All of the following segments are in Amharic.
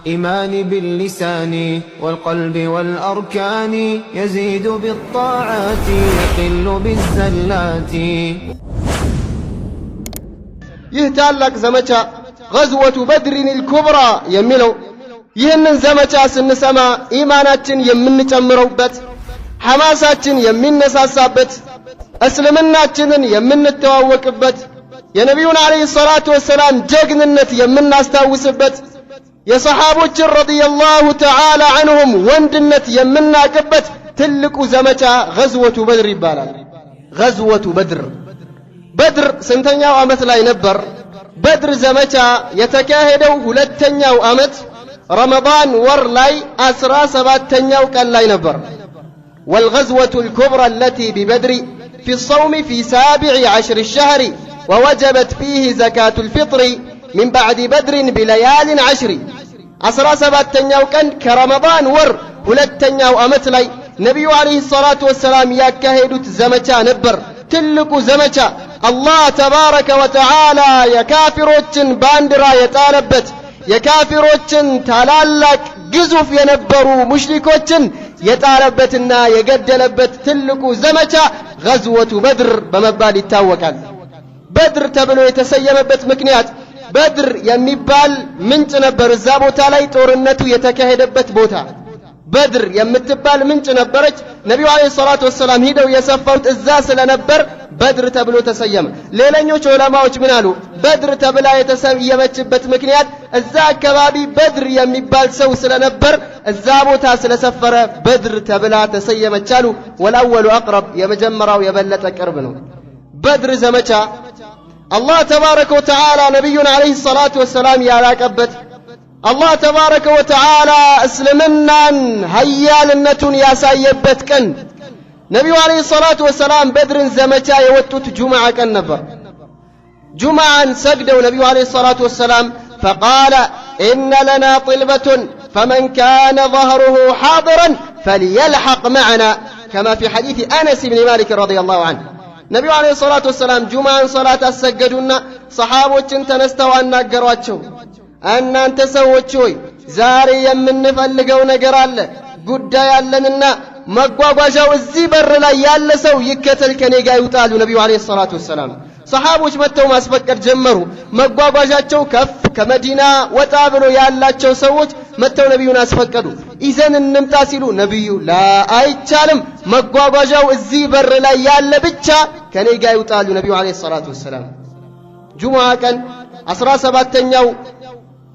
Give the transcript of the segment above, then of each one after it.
إيمان باللسان والقلب والأركان يزيد بالطاعات يقل بالزلات. يهتالك زمچا غزوة بدر الكبرى يميلو ይህንን ዘመቻ ስንሰማ ኢማናችን የምንጨምረውበት ሐማሳችን የሚነሳሳበት እስልምናችንን የምንተዋወቅበት የነቢዩን አለይሂ ሰላቱ ወሰላም ጀግንነት የምናስታውስበት የሰሃቦችን ረዲየላሁ ተዓላ ዐንሁም ወንድነት የምናቅበት ትልቁ ዘመቻ ገዝወቱ በድር ይባላል። ገዝወቱ በድር በድር ስንተኛው ዓመት ላይ ነበር? በድር ዘመቻ የተካሄደው ሁለተኛው ዓመት رمضان ورلاي أسرى سباتنيا وكان لاي نبر. والغزوة الكبرى التي ببدر في الصوم في 17 الشهر ووجبت فيه زكاة الفطر من بعد بدر بليال 10. أسرى سباتنيا وكان كرمضان ور ولتنيا وأمت لاي نبي عليه الصلاة والسلام يكهدت زمچا نبر تلكو زمچا الله تبارك وتعالى يكافروچن باندرا يطالبت የካፊሮችን ታላላቅ ግዙፍ የነበሩ ሙሽሪኮችን የጣለበትና የገደለበት ትልቁ ዘመቻ ገዝወቱ በድር በመባል ይታወቃል። በድር ተብሎ የተሰየመበት ምክንያት በድር የሚባል ምንጭ ነበር። እዛ ቦታ ላይ ጦርነቱ የተካሄደበት ቦታ በድር የምትባል ምንጭ ነበረች። ነብዩ አለይሂ ሰላቱ ወሰላም ሄደው የሰፈሩት እዛ ስለነበር በድር ተብሎ ተሰየመ። ሌላኞች ዑለማዎች ምን አሉ? በድር ተብላ የተሰየመችበት ምክንያት እዛ አካባቢ በድር የሚባል ሰው ስለነበር እዛ ቦታ ስለሰፈረ በድር ተብላ ተሰየመች አሉ። ወላወሉ አቅረብ የመጀመሪያው የበለጠ ቅርብ ነው። በድር ዘመቻ አላህ ተባረከ ወተዓላ ነብዩን አለይሂ ሰላቱ ወሰላም ያላቀበት አላህ ተባረከ ወተዓላ እስልምናን ሀያልነቱን ያሳየበት ቀን ነብዩ አለይሂ ሰላቱ ወሰላም በድርን ዘመቻ የወጡት ጁምዓ ቀን ነበር። ጁምዓን ሰግደው ነብዩ አለይሂ ሰላቱ ወሰላም فقال إن لنا طلبة فمن كان ظهره حاضرا فليلحق معنا كما في حديث أنس بن مالك رضي الله عنه. ነብዩ አለይሂ ሰላቱ ወሰላም ጁምዓን ሶላት አሰገዱና ሰሃቦችን ተነስተው አናገሯቸው። እናንተ ሰዎች ሆይ ዛሬ የምንፈልገው ነገር አለ፣ ጉዳይ አለንና መጓጓዣው እዚህ በር ላይ ያለ ሰው ይከተል ከኔ ጋር ይውጣሉ ነብዩ አለይሂ ሰላቱ ወሰላም። ሰሃቦች መተው ማስፈቀድ ጀመሩ። መጓጓዣቸው ከፍ ከመዲና ወጣ ብሎ ያላቸው ሰዎች መተው ነብዩን አስፈቀዱ። ይዘን እንምጣ ሲሉ ነብዩ ላ አይቻልም፣ መጓጓዣው እዚህ በር ላይ ያለ ብቻ ከኔ ጋር ይውጣሉ ነብዩ አለይሂ ሰላቱ ወሰላም። ጁምዓ ቀን 17ኛው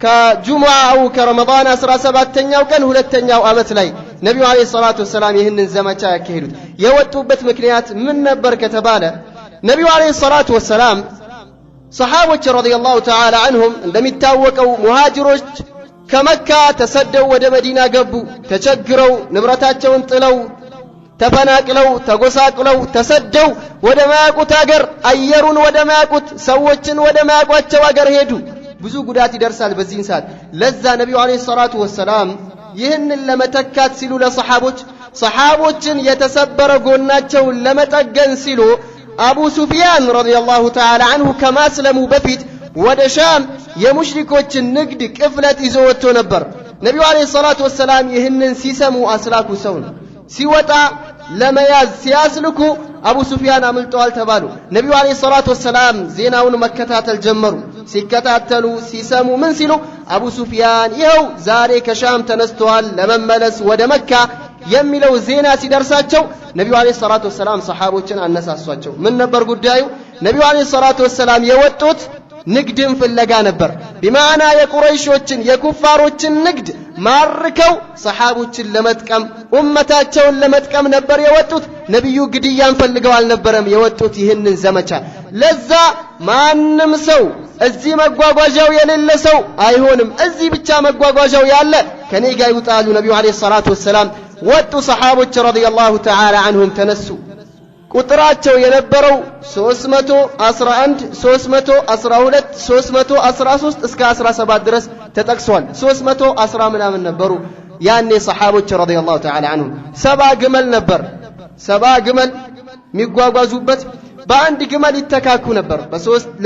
ከጁምዓው ከረመዳን 17ኛው ቀን ሁለተኛው ዓመት ላይ ነብዩ አለይሂ ሰላቱ ወሰላም ይህንን ዘመቻ ያካሄዱት የወጡበት ምክንያት ምን ነበር ከተባለ ነብዩ አለይሂ ሰላቱ ወሰላም ሰሃቦች ረዲየላሁ ተዓላ ዐንሁም እንደሚታወቀው ሙሃጅሮች ከመካ ተሰደው ወደ መዲና ገቡ። ተቸግረው ንብረታቸውን ጥለው ተፈናቅለው ተጎሳቅለው ተሰደው ወደ ማያውቁት ሀገር አየሩን ወደ ማያውቁት ሰዎችን ወደ ማያውቋቸው ሀገር ሄዱ። ብዙ ጉዳት ይደርሳል በዚህን ሰዓት። ለዛ ነብዩ አለይሂ ሰላቱ ወሰላም ይህንን ለመተካት ሲሉ ሰሃቦችን የተሰበረ ጎናቸውን ለመጠገን ሲሉ አቡ ሱፊያን ረዲየላሁ ተዓላ ዐንሁ ከማስለሙ በፊት ወደ ሻም የሙሽሪኮችን ንግድ ቅፍለት ይዞ ወጥቶ ነበር። ነብዩ አለይሂ ሰላቱ ወሰላም ይህንን ሲሰሙ አስላኩ ሰው ሲወጣ ለመያዝ ሲያስልኩ አቡ ሱፊያን አምልጠዋል ተባሉ። ነብዩ አለይሂ ሰላቱ ወሰላም ዜናውን መከታተል ጀመሩ። ሲከታተሉ ሲሰሙ ምን ሲሉ አቡ ሱፊያን ይኸው ዛሬ ከሻም ተነስተዋል ለመመለስ ወደ መካ የሚለው ዜና ሲደርሳቸው ነብዩ አለይሂ ሰላቱ ወሰላም ሰሃቦችን አነሳሷቸው። ምን ነበር ጉዳዩ? ነብዩ አለይሂ ሰላቱ ወሰላም የወጡት ንግድን ፍለጋ ነበር። በማዕና የቁረይሾችን የኩፋሮችን ንግድ ማርከው ሰሃቦችን ለመጥቀም ኡመታቸውን ለመጥቀም ነበር የወጡት። ነብዩ ግድያን ፈልገው አልነበረም የወጡት ይህንን ዘመቻ። ለዛ ማንም ሰው እዚህ መጓጓዣው የሌለ ሰው አይሆንም፣ እዚህ ብቻ መጓጓዣው ያለ ከኔ ጋር ይውጣሉ ነብዩ አለይሂ ሰላቱ ወሰላም ወጡ። ሰሃቦች ረዲየላሁ ተዓላ ዐንሁም ተነሱ። ቁጥራቸው የነበረው 311 312 313 እስከ 17 ድረስ ተጠቅሷል። 310 ምናምን ነበሩ ያኔ ሰሃቦች ረዲየላሁ ተዓላ ዐንሁም። 70 ግመል ነበር። 70 ግመል የሚጓጓዙበት በአንድ ግመል ይተካኩ ነበር።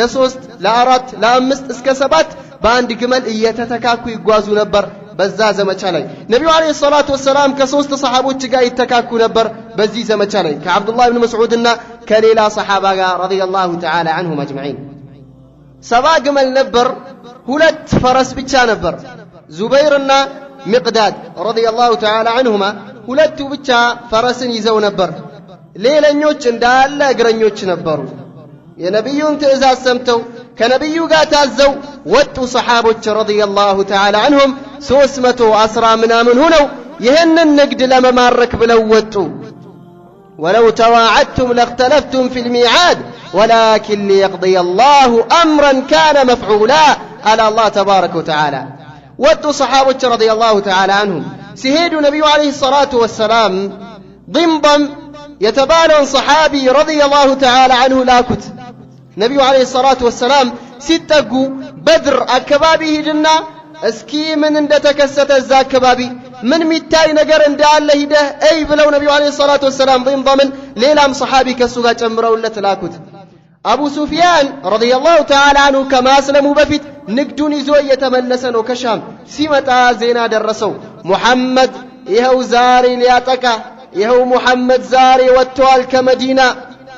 ለሶስት ለአራት ለአምስት እስከ 7 በአንድ ግመል እየተተካኩ ይጓዙ ነበር። በዛ ዘመቻ ላይ ነብዩ አለይሂ ሰላቱ ወሰላም ከሶስት ሰሃቦች ጋር ይተካኩ ነበር በዚህ ዘመቻ ላይ ከአብዱላህ ኢብኑ መስዑድና ከሌላ ሰሃባ ጋር ረዲየላሁ ተዓላ ዐንሁም አጅመዒን 70 ግመል ነበር ሁለት ፈረስ ብቻ ነበር ዙበይርና ሚቅዳድ ረዲየላሁ ተዓላ ዐንሁማ ሁለቱ ብቻ ፈረስን ይዘው ነበር ሌላኞች እንዳለ እግረኞች ነበሩ የነብዩን ትእዛዝ ሰምተው ከነብዩ ጋር ታዘው ወጡ ሰሃቦች ረዲየላሁ ተዓላ ዐንሁም 310 ምናምን ሆነው ይህንን ንግድ ለመማረክ ብለው ወጡ ولو تواعدتم لاختلفتم في الميعاد ولكن ليقضي الله أمرا كان مفعولا على الله تبارك وتعالى ወጡ ሰሃቦች ረዲየላሁ ተዓላ ዐንሁም ሲሄዱ ነብዩ አለይሂ ሰላቱ ወሰላም ضمضم የተባለውን ሰሃቢ ረዲየላሁ ተዓላ ዐንሁ ላኩት ነብዩ አለይሂ ሰላቱ ወሰላም ሲጠጉ በድር አካባቢ ሄድና እስኪ ምን እንደተከሰተ እዛ አካባቢ ምን ሚታይ ነገር እንዳለ ሂደህ አይ ብለው ነብዩ አለይሂ ሰላቱ ወሰላም ضمضምን ሌላም ሰሃቢ ከሱ ጋር ጨምረውለት ላኩት አቡ ሱፊያን ረዲየላሁ ተዓላ ዐንሁ ከማስለሙ በፊት ንግዱን ይዞ እየተመለሰ ነው ከሻም ሲመጣ ዜና ደረሰው ሙሐመድ ይኸው ዛሬ ሊያጠቃ ይኸው ሙሐመድ ዛሬ ወጥቷል ከመዲና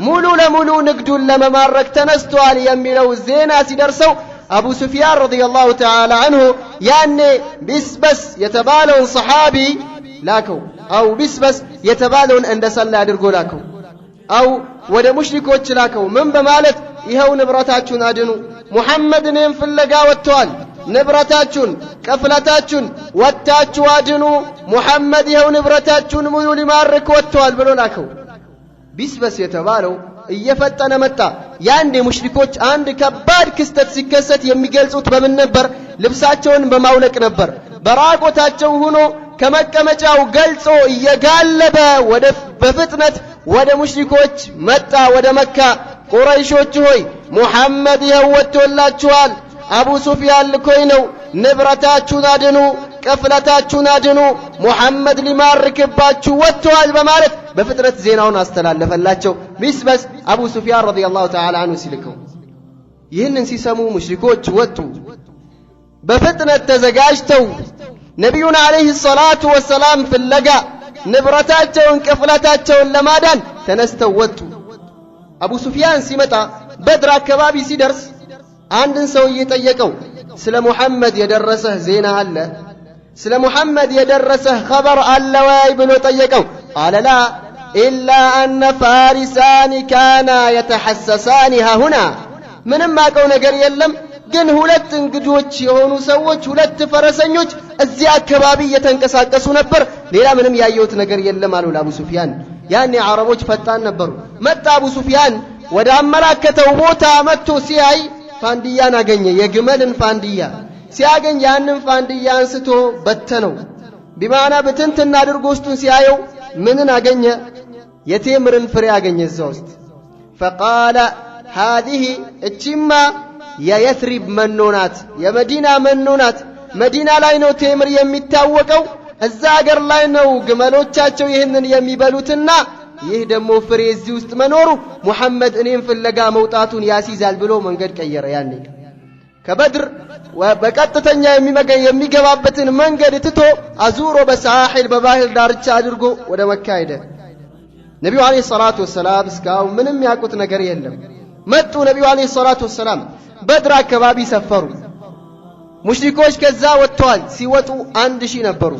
ሙሉ ለሙሉ ንግዱን ለመማረክ ተነስቷል የሚለው ዜና ሲደርሰው አቡ ሱፊያን ረዲየላሁ ተዓላ ዐንሁ ያኔ ቢስበስ የተባለውን ሰሃቢ ላከው አው ቢስበስ የተባለውን እንደሰላ አድርጎ ላከው አው ወደ ሙሽሪኮች ላከው ምን በማለት ይኸው ንብረታችሁን አድኑ ሙሐመድን ፍለጋ ወጥቷል ንብረታችሁን ቀፍለታችሁን ወጣችሁ አድኑ ሙሐመድ ይኸው ንብረታችሁን ሙሉ ሊማርክ ወጥቷል ብሎ ላከው ቢስበስ የተባለው እየፈጠነ መጣ ያንዴ ሙሽሪኮች አንድ ከባድ ክስተት ሲከሰት የሚገልጹት በምን ነበር ልብሳቸውን በማውለቅ ነበር በራቆታቸው ሆኖ ከመቀመጫው ገልጾ እየጋለበ በፍጥነት ወደ ሙሽሪኮች መጣ ወደ መካ ቁረይሾች ሆይ ሙሐመድ ይኸው ወጥቶላችኋል አቡ ሱፊያን ልኮይ ነው ንብረታችሁን አድኑ ቀፍለታችሁን አድኑ ሙሐመድ ሊማርክባችሁ ወጥቷል በማለት በፍጥነት ዜናውን አስተላለፈላቸው ቢስበስ አቡ ሱፊያን ረዲየላሁ ተዓላ ዐንሁ ሲልከው ይህንን ሲሰሙ ሙሽሪኮች ወጡ በፍጥነት ተዘጋጅተው ነብዩን አለይሂ ሰላቱ ወሰላም ፍለጋ ንብረታቸውን ቀፍለታቸውን ለማዳን ተነስተው ወጡ አቡ ሱፊያን ሲመጣ በድር አካባቢ ሲደርስ አንድን ሰው እየጠየቀው ስለ ሙሐመድ የደረሰህ ዜና አለ ስለ ሙሐመድ የደረሰህ خبر አለ ወይ ብሎ ጠየቀው قال لا الا ان فارسان كان يتحسسان هنا ምንም አቀው ነገር የለም ግን ሁለት እንግዶች የሆኑ ሰዎች ሁለት ፈረሰኞች እዚህ አካባቢ እየተንቀሳቀሱ ነበር ሌላ ምንም ያየሁት ነገር የለም አሉ አቡ ሱፊያን ያኔ አረቦች ፈጣን ነበሩ መጣ አቡ ሱፊያን ወደ አመላከተው ቦታ መጥቶ ሲያይ ፋንዲያን አገኘ የግመልን ፋንዲያ ሲያገኝ ያንን ፋንዲያ አንስቶ በተነው ቢማና በትንትና አድርጎ ውስጡን ሲያየው ምንን አገኘ የቴምርን ፍሬ አገኘ እዛ ውስጥ فقال هذه እቺማ የየትሪብ መኖናት የመዲና መኖናት መዲና ላይ ነው ቴምር የሚታወቀው እዛ ሀገር ላይ ነው ግመሎቻቸው ይህንን የሚበሉትና ይህ ደግሞ ፍሬ እዚህ ውስጥ መኖሩ ሙሐመድ እኔን ፍለጋ መውጣቱን ያሲዛል ብሎ መንገድ ቀየረ ያኔ ከበድር በቀጥተኛ የሚገባበትን መንገድ ትቶ አዙሮ በሳሂል በባህር ዳርቻ አድርጎ ወደ መካ ሄደ ነብዩ አለይሂ ሰላቱ ወሰላም እስካው ምንም ያቁት ነገር የለም መጡ ነብዩ አለይሂ ሰላቱ ወሰላም በድር አካባቢ ሰፈሩ ሙሽሪኮች ከዛ ወጥተዋል ሲወጡ 1000 ነበሩ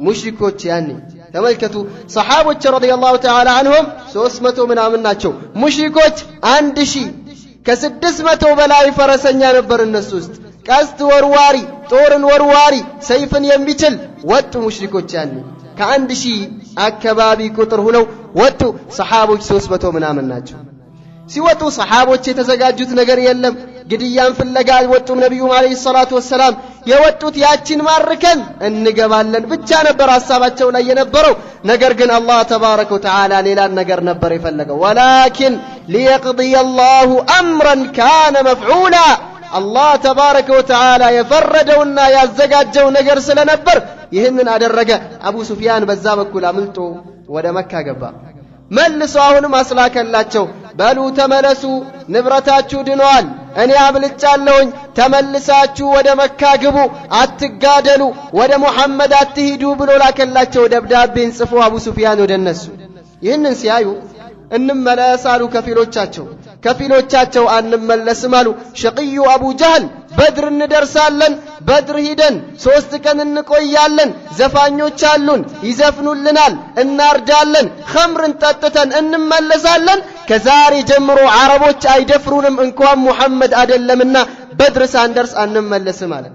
ሙሽሪኮች ያኔ ተመልከቱ ሰሃቦች ረዲየላሁ ተዓላ ዐንሁም 300 ምናምን ናቸው ሙሽሪኮች 1000 ከ600 በላይ ፈረሰኛ ነበር እነሱ ውስጥ ቀስት ወርዋሪ ጦርን ወርዋሪ ሰይፍን የሚችል ወጡ ሙሽሪኮች ያኔ ከ1000 አካባቢ ቁጥር ሆነው ወጡ ሰሃቦች 300 ምናምን ናቸው ሲወጡ ሰሃቦች የተዘጋጁት ነገር የለም ግድያን ፍለጋ አልወጡም ነብዩ አለይሂ ሰላቱ ወሰላም የወጡት ያቺን ማርከን እንገባለን ብቻ ነበር ሐሳባቸው ላይ የነበረው ነገር ግን አላህ ተባረከ ወተዓላ ሌላ ነገር ነበር የፈለገው ወላኪን ليقضي الله امرا كان مفعولا አላህ ተባረከ ወተዓላ የፈረደውና ያዘጋጀው ነገር ስለነበር ይህንን አደረገ አቡ ሱፊያን በዛ በኩል አምልጦ ወደ መካ ገባ መልሶ አሁንም አስላከላቸው በሉ ተመለሱ ንብረታችሁ ድኗል እኔ አብልጫለሁኝ ተመልሳችሁ ወደ መካ ግቡ አትጋደሉ ወደ ሙሐመድ አትሂዱ ብሎ ላከላቸው ደብዳቤን ጽፎ አቡ ሱፊያን ወደ እነሱ ይህንን ሲያዩ እንመለስ አሉ ከፊሎቻቸው አንመለስም አሉ ሸቂዩ አቡ ጀህል በድር እንደርሳለን በድር ሂደን 3 ቀን እንቆያለን ዘፋኞች አሉን ይዘፍኑልናል እናርዳለን ኸምርን ጠጥተን እንመለሳለን ከዛሬ ጀምሮ አረቦች አይደፍሩንም እንኳን ሙሐመድ አይደለምና በድር ሳንደርስ አንመለስም አለ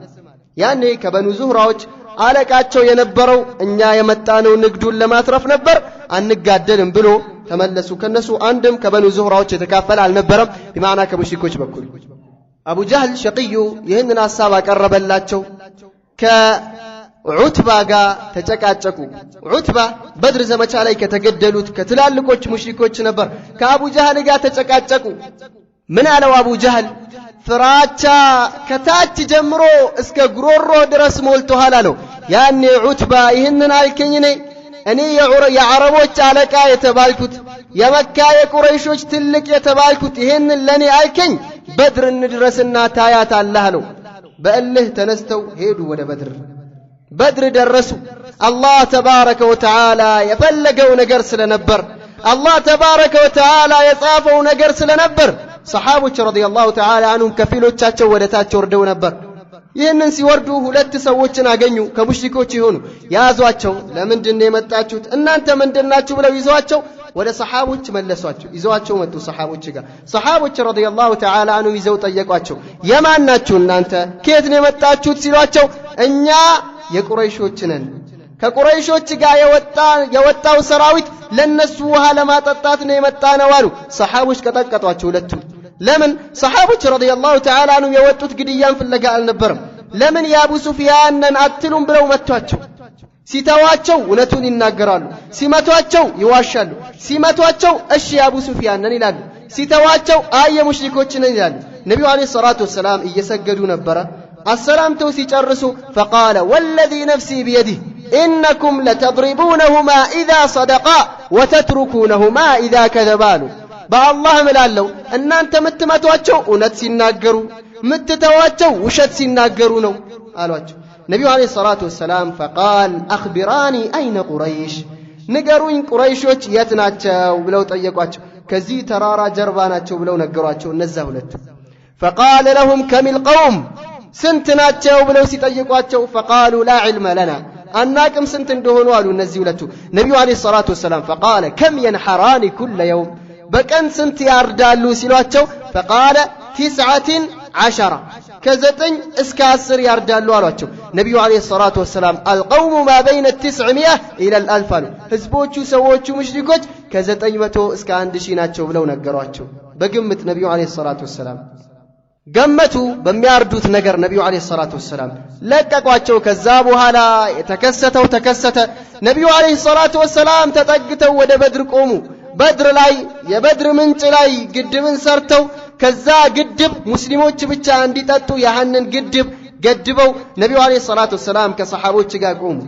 ያኔ ከበኑ ዙህራዎች አለቃቸው የነበረው እኛ የመጣነው ንግዱን ለማትረፍ ነበር አንጋደልም ብሎ ተመለሱ ከነሱ አንድም ከበኑ ዙህራዎች የተካፈለ አልነበረም በማዕና ከሙሽሪኮች በኩል አቡ ጀህል ሸቂዩ ይህንን ሐሳብ አቀረበላቸው ከዑትባ ጋር ተጨቃጨቁ ዑትባ በድር ዘመቻ ላይ ከተገደሉት ከትላልቆች ሙሽሪኮች ነበር ከአቡ ጀህል ጋር ተጨቃጨቁ ምን አለው አቡ ጀህል ፍራቻ ከታች ጀምሮ እስከ ጉሮሮ ድረስ ሞልቷል አለው ያኔ ዑትባ ይህንን አልከኝ እኔ የአረቦች አለቃ የተባልኩት የመካ የቁረይሾች ትልቅ የተባልኩት ይሄንን ለኔ አልከኝ በድር እንድረስና ታያት አላህ አለው በእልህ ተነስተው ሄዱ ወደ በድር ደረሱ አላህ ተባረከ ወተዓላ የፈለገው ነገር ስለነበር አላህ ተባረከ ወተዓላ የጻፈው ነገር ስለነበር ሰሃቦች ረዲየላሁ ተዓላ አንሁም ከፊሎቻቸው ወደታች ወርደው ነበር ይህንን ሲወርዱ 2 ሰዎችን አገኙ ከሙሽሪኮች ይሆኑ ያዟቸው ለምንድን ነው የመጣችሁት እናንተ ምንድናችሁ ብለው ይዟቸው ወደ ሰሃቦች መለሷቸው ይዟቸው መጡ ሰሃቦች ረዲየላሁ ተዓላ አንሁም ይዘው ጠየቋቸው የማናችሁ እናንተ ከየት ነው የመጣችሁት ሲሏቸው እኛ የቁረይሾች ነን ከቁረይሾች ጋር የወጣው ሰራዊት ለነሱ ውሃ ለማጠጣት ነው የመጣነው አሉ ሰሃቦች ቀጠቀጧቸው ሁለቱም ለምን ሰሃቦች ረዲየላሁ ተዓላ አንሁም የወጡት ግድያን ፍለጋ አልነበረም ለምን የአቡ ሱፊያንን አትሉም ብለው መቷቸው ሲተዋቸው እውነቱን ይናገራሉ ሲመቷቸው ይዋሻሉ ሲመቷቸው እሺ የአቡ ሱፊያንን ይላሉ ሲተዋቸው አየ ሙሽሪኮችን ይላሉ ነብዩ አለይሂ ሰላቱ ወሰለም እየሰገዱ ነበር አሰላምተው ሲጨርሱ فقال والذي نفسي بيده إنكم لتضربونهما إذا صدقا وتتركونهما إذا كذبا በአላህ እምላለሁ እናንተ ምትመቷቸው እውነት ሲናገሩ ምትተዋቸው ውሸት ሲናገሩ ነው አሏቸው ነብዩ አለይሂ ሰላቱ ወሰለም فقال اخبراني اين قريش ንገሩኝ ቁረይሾች የት ናቸው ብለው ጠየቋቸው ከዚህ ተራራ ጀርባ ናቸው ብለው ነገሯቸው እነዛ ሁለት فقال لهم كم القوم ስንት ናቸው ብለው ሲጠይቋቸው فقالوا لا علم لنا አናቅም ስንት እንደሆኑ አሉ እነዚህ ሁለቱ ነብዩ አለይሂ ሰላቱ ወሰለም فقال كم ينحران كل يوم በቀን ስንት ያርዳሉ ሲሏቸው فقال 19 ከ9 እስከ 10 ያርዳሉ አሏቸው ነብዩ አለይሂ ሰላቱ ወሰለም القوم ما بين 900 الى 1000 አሉ ህዝቦቹ ሰዎቹ ሙሽሪኮች ከ900 እስከ 1000 ናቸው ብለው ነገሯቸው በግምት ነብዩ አለይሂ ሰላቱ ወሰለም ገመቱ በሚያርዱት ነገር ነብዩ አለይሂ ሰላቱ ወሰለም ለቀቋቸው ከዛ በኋላ የተከሰተው ተከሰተ ነብዩ አለይሂ ሰላቱ ወሰለም ተጠግተው ወደ በድር ቆሙ በድር ላይ የበድር ምንጭ ላይ ግድብን ሰርተው ከዛ ግድብ ሙስሊሞች ብቻ እንዲጠጡ ያንን ግድብ ገድበው ነብዩ አለይሂ ሰላቱ ወሰለም ከሰሃቦች ጋር ቆሙ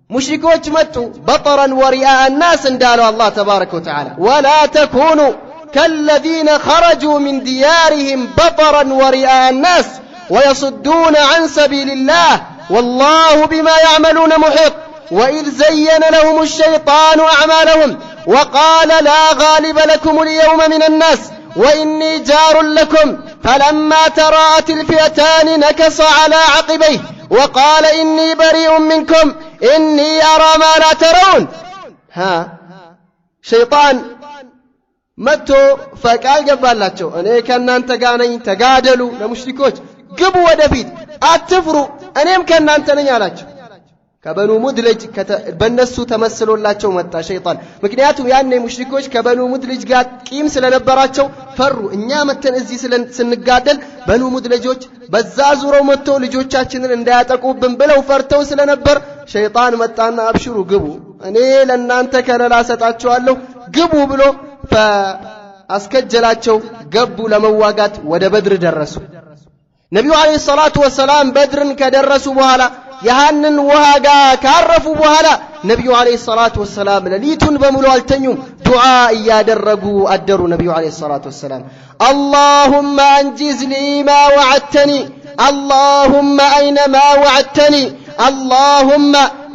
ሙሽሪኮች መጡ በጠረን ወሪአ الناس እንዳለው አላህ ተባረከ ወተዓላ ولا تكونوا كالذين خرجوا من ديارهم بطرا ورئاء الناس ويصدون عن سبيل الله والله بما يعملون محيط وإذ زين لهم الشيطان أعمالهم وقال لا غالب لكم اليوم من الناس وإني جار لكم فلما تراءت الفئتان نكص على عقبيه وقال إني بريء منكم إني أرى ما لا ترون شيطان መጥቶ ፈቃል ገባላቸው እኔ ከናንተ ጋር ነኝ ተጋደሉ ለሙሽሪኮች ግቡ ወደፊት አትፍሩ እኔም ከናንተ ነኝ አላቸው ከበኑ ሙድልጅ በእነሱ ተመስሎላቸው መጣ ሸይጣን ምክንያቱም ያኔ ሙሽሪኮች ከበኑ ሙድልጅ ጋር ቂም ስለነበራቸው ፈሩ እኛ መተን እዚህ ስንጋደል በኑ ሙድልጆች በዛ ዙረው መጥቶ ልጆቻችንን እንዳያጠቁብን ብለው ፈርተው ስለነበር ሸይጣን መጣና አብሽሩ ግቡ እኔ ለናንተ ከለላ ሰጣቸዋለሁ ግቡ ብሎ فأسكجلاቸው ገቡ ለመዋጋት ወደ በድር ደረሱ ነብዩ አለይሂ ሰላቱ ወሰለም በድርን ከደረሱ በኋላ ያንን ውሃ ጋር ካረፉ በኋላ ነብዩ አለይሂ ሰላቱ ወሰላም ሌሊቱን በሙሉ አልተኙም ዱዓ እያደረጉ አደሩ ነብዩ አለይሂ ሰላቱ ወሰላም اللهم انجز لي ما وعدتني اللهم أين ما وعدتني اللهم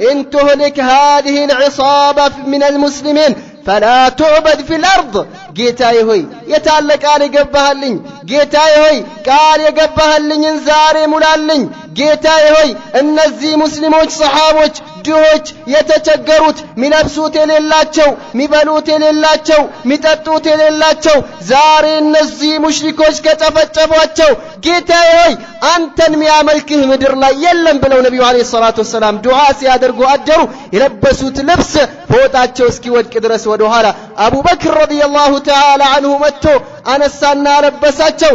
إن تهلك هذه العصابة من المسلمين فلا تعبد في الأرض ጌታዬ ሆይ የታለ ቃል ይገባህልኝ ጌታዬ ሆይ ቃል ይገባህልኝ ዛሬ ሙላልኝ ጌታዬ ሆይ እነዚህ ሙስሊሞች ሰሃቦች ድሆች የተቸገሩት ሚለብሱት የሌላቸው ሚበሉት የሌላቸው ሚጠጡት የሌላቸው ዛሬ እነዚህ ሙሽሪኮች ከጨፈጨፏቸው ጌታዬ ሆይ አንተን ሚያመልክህ ምድር ላይ የለም ብለው ነብዩ አለይሂ ሰላቱ ወሰላም ዱዓ ሲያደርጉ አደሩ የለበሱት ልብስ ፎጣቸው እስኪወድቅ ድረስ ወደ ኋላ አቡበክር ረዲየላሁ تعالى عنه متو أنسانا لبساتشو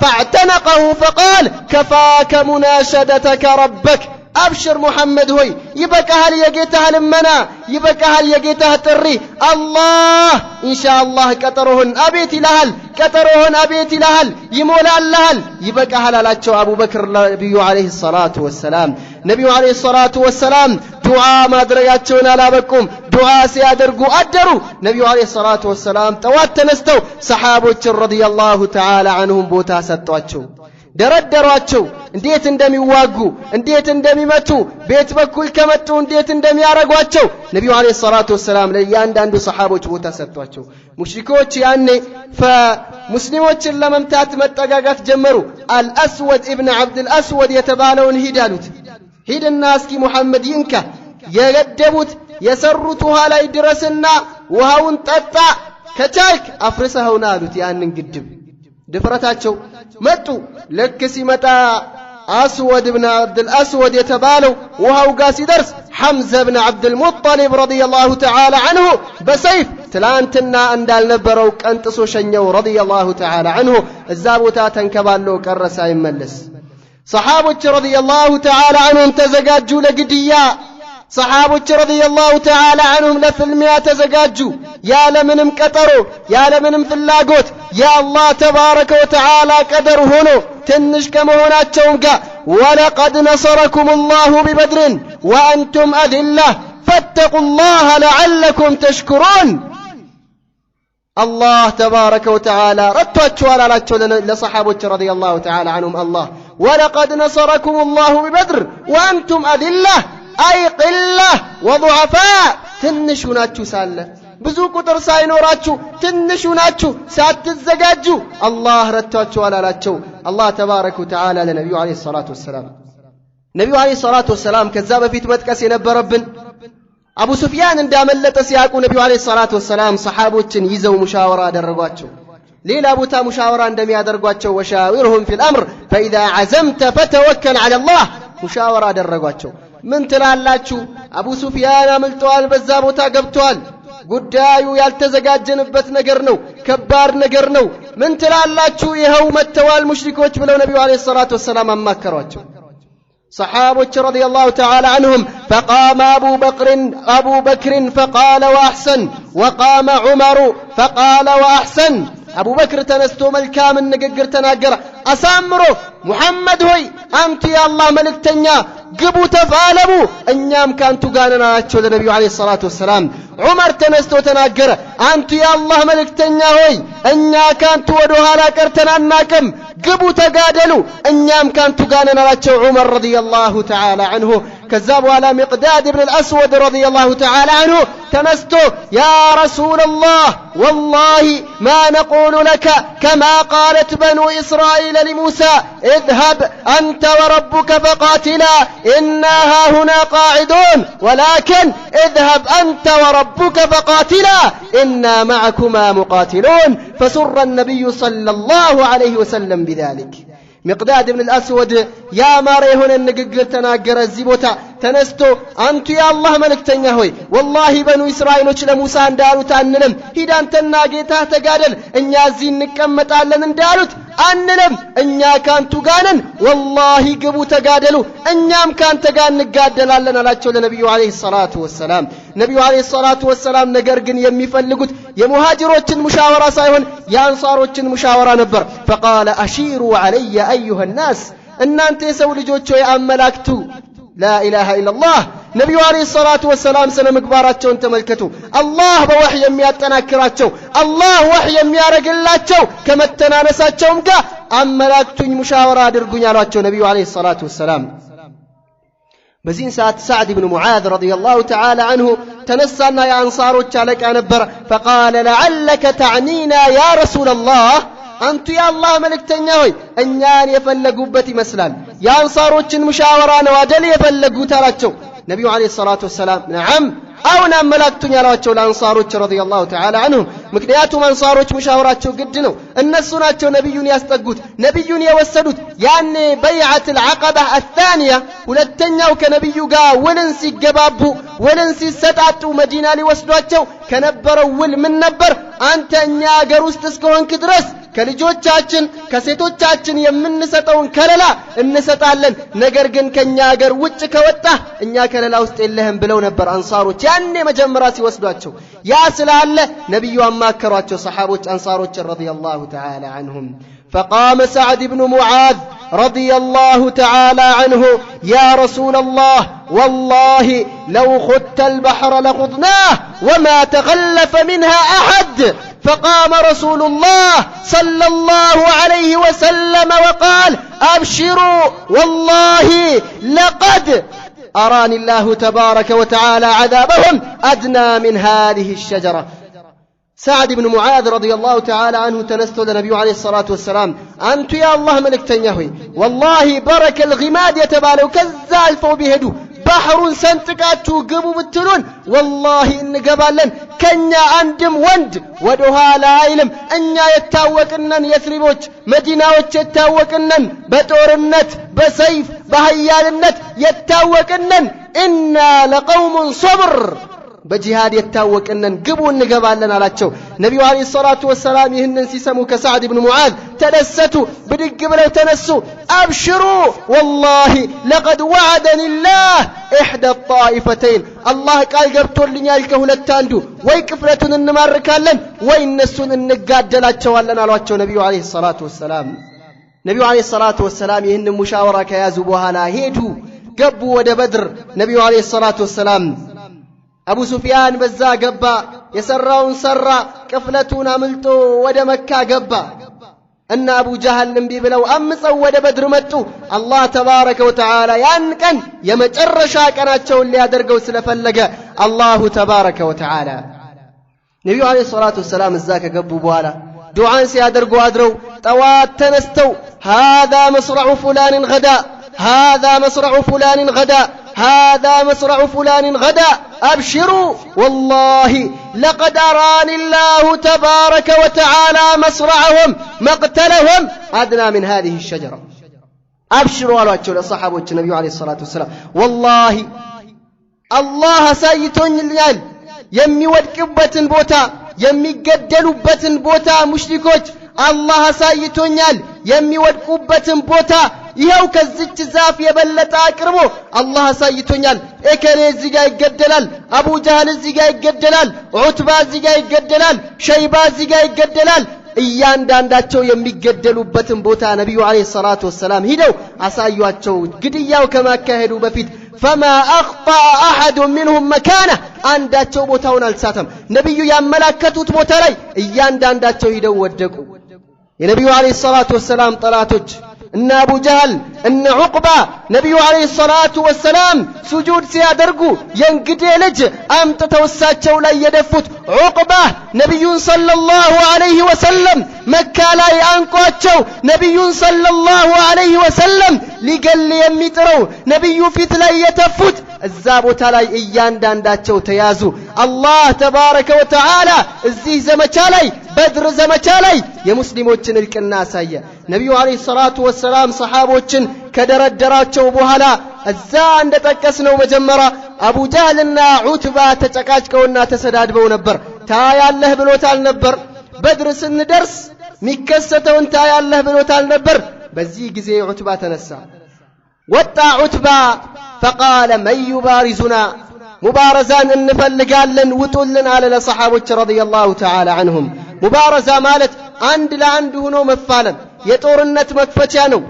فاعتنقه فقال كفاك مناشدتك ربك أبشر محمد هوي يبقى هل يجيتها لمنا يبقى هل يجيتها تري الله إن شاء الله كترهن أبيتي لهل كترهن أبيتي لهل يمول اللهل يبقى هل لاتشو أبو بكر النبي عليه الصلاة والسلام نبي عليه الصلاة والسلام دعاء ما درياتشون على بكم دعاء سيادرقوا أدروا نبي عليه الصلاة والسلام توات تنستو صحابة رضي الله تعالى عنهم بوتا ستواتشو ደረደሯቸው እንዴት እንደሚዋጉ እንዴት እንደሚመቱ ቤት በኩል ከመጡ እንዴት እንደሚያረጓቸው ነብዩ አለይሂ ሰላቱ ወሰለም ለያንዳንዱ ሰሃቦች ቦታ ሰጥቷቸው ሙሽሪኮች ያኔ ሙስሊሞችን ለመምታት መጠጋጋት ጀመሩ አልአስወድ ኢብኑ አብዱል አስወድ የተባለውን ሂዳሉት ሂድና እስኪ ሙሐመድ ይንካ የገደቡት የሰሩት ውሃ ላይ ድረስና ውሃውን ጠጣ ከቻልክ አፍርሰውና አሉት ያንን ግድብ ድፍረታቸው መጡ ልክ ሲመጣ አስወድ ኢብኑ አብዱል አስወድ የተባለው ውሃው ጋር ሲደርስ ሐምዛ ኢብኑ አብዱል ሙጠሊብ ረዲየላሁ ተዓላ ዐንሁ በሰይፍ ትላንትና እንዳልነበረው ቀንጥሶ ሸኘው ረዲየላሁ ተዓላ ዐንሁ እዛ ቦታ ተንከባሎ ቀረ ሳይመለስ ሰሃቦች ረዲየላሁ ተዓላ ዐንሁም ተዘጋጁ ለግድያ ሰሃቦች ረዲየላሁ ተዓላ ዐንሁም ለፍልሚያ ተዘጋጁ ያለምንም ቀጠሮ ያለምንም ፍላጎት የአላህ ተባረከ ወተዓላ ቀደር ሆኖ ትንሽ ከመሆናቸውም ጋር ወለቀድ ነሰረኩም አላሁ ቢበድርን ወአንቱም አድላህ ፈተቁላህ ለዐለኩም ተሽኩሩን አላህ ተባረከ ወተዓላ ረቷቸዋል አላቸው ለሰሃቦች ረዲየላሁ ተዓላ ዐንሁም አላህ ወለቀድ ነሰረኩም አላሁ ቢበድር ወአንቱም አድላህ أي قلة وضعفاء تنشو ناتشو سالة ብዙ ቁጥር ሳይኖራችሁ ትንሹ ናችሁ ሳትዘጋጁ አላህ ረታችሁ አላላቸው አላህ ተባረከ ወተዓላ ለነብዩ አለይሂ ሰላቱ ወሰለም ነብዩ አለይሂ ሰላቱ ወሰለም ከዛ በፊት መጥቀስ የነበረብን አቡ ሱፊያን እንዳመለጠ ሲያቁ ነብዩ አለይሂ ሰላቱ ወሰለም ሰሃቦችን ይዘው ሙሻወራ አደረጓቸው ሌላ ቦታ ሙሻወራ እንደሚያደርጓቸው ወሻዊርሁም ፊል አምር فاذا عزمت فتوكل على الله ሙሻወራ አደረጓቸው ምን ትላላችሁ አቡ ሱፊያን አመልጠዋል በዛ ቦታ ገብቷል ጉዳዩ ያልተዘጋጀንበት ነገር ነው ከባድ ነገር ነው ምን ትላላችሁ ይሄው መተዋል ሙሽሪኮች ብለው ነብዩ አለይሂ ሰላቱ ወሰለም አማከሯቸው صحابة رضي الله تعالى عنهم فقام أبو بكر فقال وأحسن وقام عمر فقال وأحسن أبو بكر تنستو ملكام النقر تناقر أسامرو محمد هوي أنت يا الله ملك تنيا قبو تفالبو أنيام كانتو قاننا أتشو النبي عليه الصلاة والسلام عمر تنستو تناقر أنت يا الله ملك تنيا هوي أنيا كانتو ودوها لاكرتنا الناكم قبو تقادلو أنيام كانتو قاننا أتشو عمر رضي الله تعالى عنه كذابوا على مقداد بن الأسود رضي الله تعالى عنه تنستو يا رسول الله والله ما نقول لك كما قالت بنو إسرائيل لموسى اذهب أنت وربك فقاتلا إنا هاهنا قاعدون ولكن اذهب أنت وربك فقاتلا إنا معكما مقاتلون فسر النبي صلى الله عليه وسلم بذلك مقداد بن الأسود يا ماريهن النقر تناقر الزبوتا تنستو أنت يا الله ملك تنيهوي والله بنو إسرائيل وشل موسى اندالوت أنلم هيدان تناقيته تقادل إن يازين نكمت علن اندالوت أنلم إن يا كان تقانن والله قبو تقادلو إن يام كان تقان نقادل علن على تشول النبي عليه الصلاة والسلام نبي عليه الصلاة والسلام نقرقن يمي فلقوت يا مهاجروت المشاورة سايهن يا أنصاروت المشاورة نبر فقال أشيروا علي أيها الناس إن أنت يسوي لجوتشو يا أملاكتو لا إله إلا الله ነብዩ አለይሂ ሰላቱ ወሰላም ስነ ምግባራቸውን ተመልከቱ። አላህ በወህይ የሚያጠናክራቸው አላህ ወህይ የሚያረግላቸው ከመተናነሳቸውም ጋር አመላክቱኝ ሙሻወራ አድርጉኝ አሏቸው ነብዩ አለይሂ ሰላቱ ወሰላም። በዚህን ሰዓት ሰዕድ ብን ሙዓዝ ረዲየላሁ ተዓላ አንሁ ተነሳና የአንሳሮች አለቃ ነበር። ፈቃለ ለዓለከ ተዕኒና ያ ረሱለላህ፣ አንቱ የአላህ መልእክተኛ ሆይ እኛን የፈለጉበት ይመስላል፣ የአንሳሮችን ሙሻወራ ነው አደል የፈለጉት አላቸው። ነቢዩ ዓለይሂ ሰላቱ ወሰላም ነዓም አሁን አመላክቱኝ አሏቸው ለአንሳሮች ረዲየላሁ ተዓላ አንሁም። ምክንያቱም አንሳሮች ሙሻወራቸው ግድ ነው። እነሱ ናቸው ነቢዩን ያስጠጉት፣ ነቢዩን የወሰዱት። ያኔ በይዓቱል ዐቀባ አታንያ ሁለተኛው ከነቢዩ ጋር ውልን ሲገባቡ ውልን ሲሰጣጡ መዲና ሊወስዷቸው ከነበረው ውል ምን ነበር? አንተ እኛ አገር ውስጥ እስከሆንክ ድረስ ከልጆቻችን ከሴቶቻችን የምንሰጠውን ከለላ እንሰጣለን፣ ነገር ግን ከኛ አገር ውጭ ከወጣ እኛ ከለላ ውስጥ የለህም ብለው ነበር አንሳሮች ያኔ መጀመሪያ ሲወስዷቸው። ያ ስላለ ነብዩ አማከሯቸው ሰሃቦች አንሳሮች ረዲየላሁ ተዓላ عنهم. فقام سعد بن معاذ رضي الله تعالى عنه يا رسول الله والله لو خدت البحر لخضناه وما تخلف منها أحد. فقام رسول الله صلى الله عليه وسلم وقال أبشروا والله لقد أراني الله تبارك وتعالى عذابهم أدنى من هذه الشجرة. سعد بن معاذ رضي الله تعالى عنه تنستو لنبي عليه الصلاة والسلام أنت يا الله ملك تنيهوي والله برك الغماد يتبالو كزال فو بيهدو بحر سنتقاتو قبو بتلون والله إن قبالن كنيا عندم وند ودوها لا علم أنيا يتاوكنن يثربوش مديناوش يتاوكنن بتورنت بسيف بهيالنت يتاوكنن إنا لقوم صبر በጂሃድ የታወቀነን ግቡ እንገባለን አላቸው ነብዩ አለይሂ ሰላቱ ወሰላም። ይህንን ሲሰሙ ከሰዓድ ኢብኑ ሙዓዝ ተደሰቱ፣ ብድግ ብለው ተነሱ። አብሽሩ والله لقد وعدني الله احدى الطائفتين አላህ ቃል ገብቶልኛል ከሁለት አንዱ ወይ ክፍለቱን እንማርካለን ወይ እነሱን እንጋደላቸዋለን አሏቸው ነብዩ አለይሂ ሰላቱ ወሰላም። ነብዩ አለይሂ ሰላቱ ወሰላም ይህንን ሙሻወራ ከያዙ በኋላ ሄዱ፣ ገቡ ወደ በድር። ነብዩ አለይሂ ሰላቱ ወሰላም አቡ ሱፊያን በዛ ገባ፣ የሰራውን ሰራ፣ ቅፍለቱን አምልጦ ወደ መካ ገባ እና አቡ ጀህል እምቢ ብለው አምፀው ወደ በድር መጡ። አላህ ተባረከ ወተዓላ ያን ቀን የመጨረሻ ቀናቸውን ሊያደርገው ስለፈለገ አላሁ ተባረከ ወተዓላ ነብዩ አለይሂ ሰላቱ ወሰላም እዛ ከገቡ በኋላ ዱዓን ሲያደርጉ አድረው ጠዋት ተነስተው هذا مصرع فلان غدا هذا مصرع فلان غدا هذا مصرع فلان غدا أبشروا والله لقد أراني الله تبارك وتعالى مصرعهم مقتلهم أدنى من هذه الشجرة. أبشروا على الصحابة النبي عليه الصلاة والسلام والله الله سيتون اليال يمي ودكبة بوتا يمي قدلوا بوتا مشركوش الله سيتون اليال يمي ودكبة بوتا ይሄው ከዚች ዛፍ የበለጠ አቅርቦ አላህ አሳይቶኛል። እከሌ እዚህ ጋር ይገደላል፣ አቡ ጀህል እዚህ ጋር ይገደላል፣ ዑትባ እዚህ ጋር ይገደላል፣ ሸይባ እዚህ ጋር ይገደላል። እያንዳንዳቸው የሚገደሉበትን ቦታ ነብዩ አለይሂ ሰላቱ ወሰላም ሂደው አሳዩአቸው ግድያው ከማካሄዱ በፊት። فما اخطا احد منهم مكانه አንዳቸው ቦታውን አልሳተም። ነብዩ ያመላከቱት ቦታ ላይ እያንዳንዳቸው ሂደው ወደቁ። የነብዩ አለይሂ ሰላቱ ወሰላም ጠላቶች እነ አቡ ጀህል እነ ዑቅባ ነብዩ አለይሂ ሰላቱ ወሰላም ሱጁድ ሲያደርጉ የእንግዴ ልጅ አምጥተው እሳቸው ላይ የደፉት ዑቅባ ነብዩን ሰለላሁ ዐለይሂ ወሰለም መካ ላይ አንቋቸው ነብዩን ሰለላሁ ዐለይሂ ወሰለም ሊገል የሚጥረው ነብዩ ፊት ላይ የተፉት እዛ ቦታ ላይ እያንዳንዳቸው ተያዙ። አላህ ተባረከ ወተዓላ እዚህ ዘመቻ ላይ በድር ዘመቻ ላይ የሙስሊሞችን እልቅና አሳየ። ነብዩ አለይሂ ሰላቱ ወሰላም ሰሃቦችን ከደረደራቸው በኋላ እዛ እንደጠቀስነው መጀመሪያ አቡ ጀህልና ዑትባ ተጨቃጭቀውና ተሰዳድበው ነበር። ታያለህ ብሎታል ነበር። በድር ስንደርስ ሚከሰተውን ታያለህ ብሎታል ነበር። በዚህ ጊዜ ዑትባ ተነሳ፣ ወጣ ዑትባ فقال من يبارزنا مبارزان እንፈልጋለን ውጡልን አለ ለሰሃቦች ረዲየላሁ ተዓላ عنهم። ሙባረዛ ማለት አንድ ለአንድ ሆኖ መፋለም የጦርነት መክፈቻ ነው።